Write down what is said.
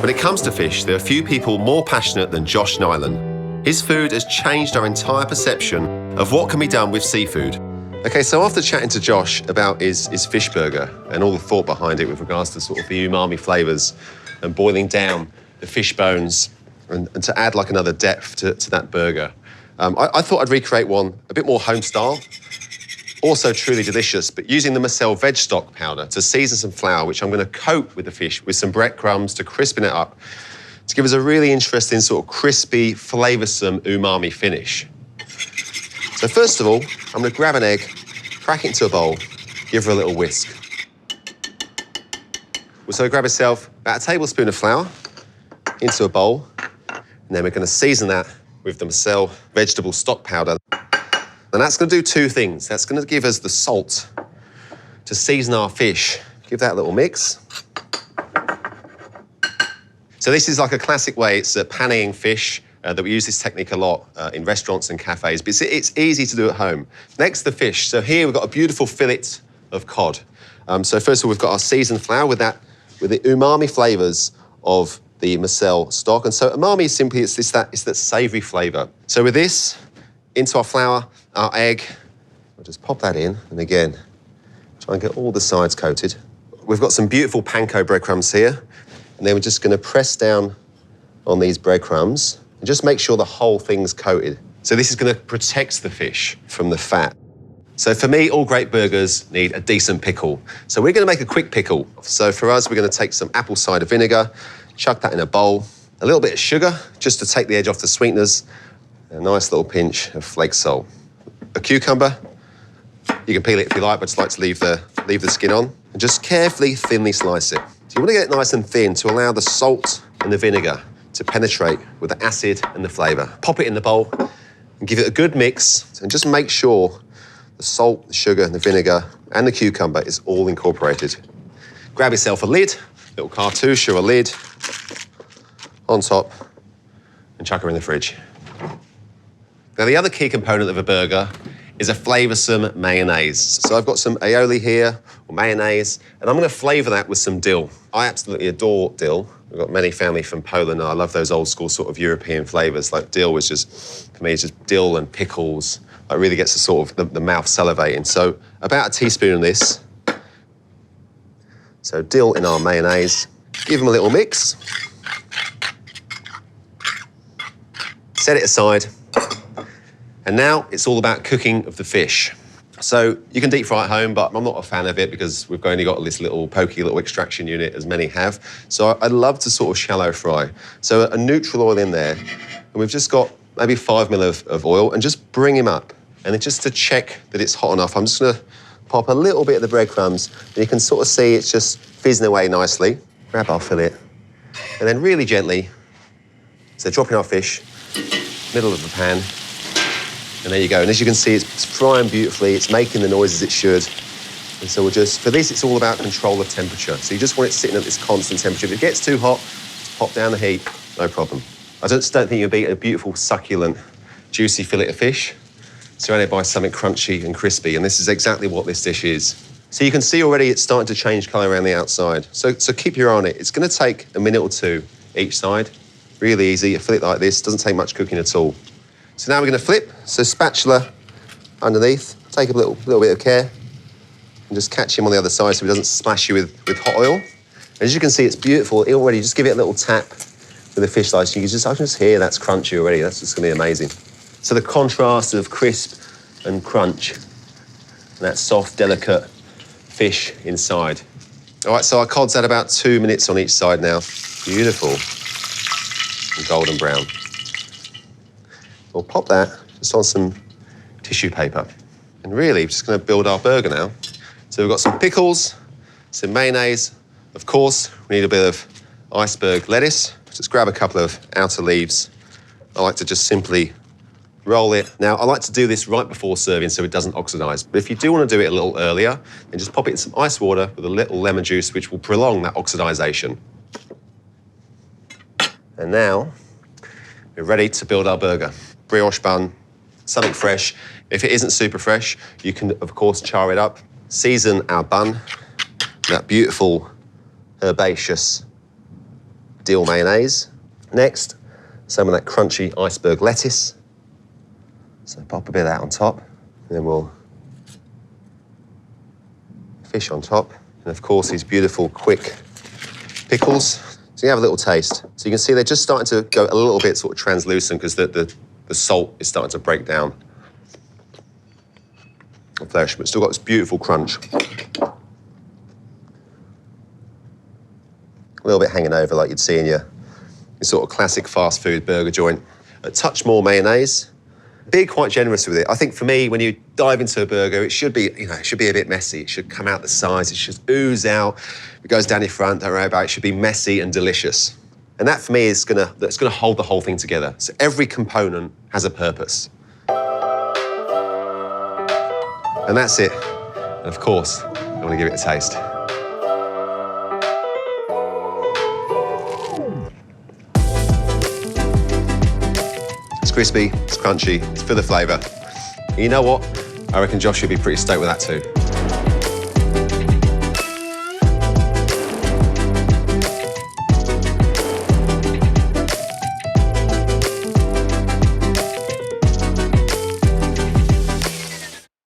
When it comes to fish, there are few people more passionate than Josh Nyland. His food has changed our entire perception of what can be done with seafood. Okay, so after chatting to Josh about his fish burger and all the thought behind it with regards to sort of the umami flavours and boiling down the fish bones and to add like another depth to that burger, I thought I'd recreate one a bit more home style, also truly delicious, but using the Marcel veg stock powder to season some flour, which I'm going to coat with the fish with some breadcrumbs to crispen it up, to give us a really interesting sort of crispy, flavoursome umami finish. So first of all, I'm going to grab an egg, crack it into a bowl, give her a little whisk. So grab yourself about a tablespoon of flour into a bowl, and then we're going to season that with the Marcel vegetable stock powder. And that's going to do two things. That's going to give us the salt to season our fish. Give that a little mix. So this is like a classic way. It's paneing fish that we use this technique a lot in restaurants and cafes, but it's easy to do at home. Next, the fish. So here we've got a beautiful fillet of cod. So first of all, we've got our seasoned flour with the umami flavours of the Marcel stock. And so umami is simply, it's that savoury flavour. So with this, into our flour, our egg, we'll just pop that in, and again, try and get all the sides coated. We've got some beautiful panko breadcrumbs here, and then we're just gonna press down on these breadcrumbs and just make sure the whole thing's coated. So this is gonna protect the fish from the fat. So for me, all great burgers need a decent pickle. So we're gonna make a quick pickle. So for us, we're gonna take some apple cider vinegar, chuck that in a bowl, a little bit of sugar, just to take the edge off the sweeteners, a nice little pinch of flake salt. A cucumber, you can peel it if you like, but I just like to leave the skin on, and just carefully thinly slice it. So you want to get it nice and thin to allow the salt and the vinegar to penetrate with the acid and the flavour. Pop it in the bowl and give it a good mix, and just make sure the salt, the sugar, and the vinegar and the cucumber is all incorporated. Grab yourself a lid, little cartouche or a lid on top, and chuck her in the fridge. Now, the other key component of a burger is a flavoursome mayonnaise. So I've got some aioli here, or mayonnaise, and I'm going to flavour that with some dill. I absolutely adore dill. We've got many family from Poland, and I love those old school sort of European flavours. Like dill was just, for me, it's just dill and pickles. It really gets the sort of the mouth salivating. So about a teaspoon of this. So dill in our mayonnaise. Give them a little mix. Set it aside. And now it's all about cooking of the fish. So you can deep fry at home, but I'm not a fan of it because we've only got this little pokey little extraction unit, as many have. So I love to sort of shallow fry. So a neutral oil in there, and we've just got maybe 5 ml of oil, and just bring him up. And then just to check that it's hot enough, I'm just gonna pop a little bit of the breadcrumbs, and you can sort of see it's just fizzing away nicely. Grab our fillet, and then really gently, so dropping our fish, middle of the pan, and there you go. And as you can see, it's frying beautifully. It's making the noises it should. And so for this, it's all about control of temperature. So you just want it sitting at this constant temperature. If it gets too hot, just pop down the heat, no problem. I just don't think you'll beat a beautiful, succulent, juicy fillet of fish surrounded by something crunchy and crispy. And this is exactly what this dish is. So you can see already it's starting to change colour around the outside. So keep your eye on it. It's going to take a minute or two each side. Really easy. A fillet like this doesn't take much cooking at all. So now we're going to flip. So spatula underneath. Take a little bit of care and just catch him on the other side so he doesn't splash you with hot oil. As you can see, it's beautiful. Already, just give it a little tap with the fish slice. I can just hear that's crunchy already. That's just going to be amazing. So the contrast of crisp and crunch and that soft, delicate fish inside. All right, so our cod's at about 2 minutes on each side now. Beautiful and golden brown. We'll pop that just on some tissue paper. And really, we're just going to build our burger now. So we've got some pickles, some mayonnaise. Of course, we need a bit of iceberg lettuce. Just grab a couple of outer leaves. I like to just simply roll it. Now, I like to do this right before serving so it doesn't oxidise. But if you do want to do it a little earlier, then just pop it in some ice water with a little lemon juice, which will prolong that oxidisation. And now, we're ready to build our burger. Brioche bun, something fresh. If it isn't super fresh, you can, of course, char it up. Season our bun, that beautiful herbaceous dill mayonnaise. Next, some of that crunchy iceberg lettuce. So pop a bit of that on top, and then we'll fish on top. And of course, these beautiful, quick pickles. So you have a little taste. So you can see they're just starting to go a little bit sort of translucent because the salt is starting to break down the flesh, but still got this beautiful crunch. A little bit hanging over like you'd see in your sort of classic fast food burger joint. A touch more mayonnaise. Be quite generous with it. I think for me, when you dive into a burger, it should be, it should be a bit messy. It should come out the sides. It should ooze out. It goes down your front. Don't worry about it. It should be messy and delicious. And that for me is that's gonna hold the whole thing together. So every component has a purpose. And that's it. And of course, I want to give it a taste. It's crispy, it's crunchy, it's full of flavour. And you know what? I reckon Josh should be pretty stoked with that too.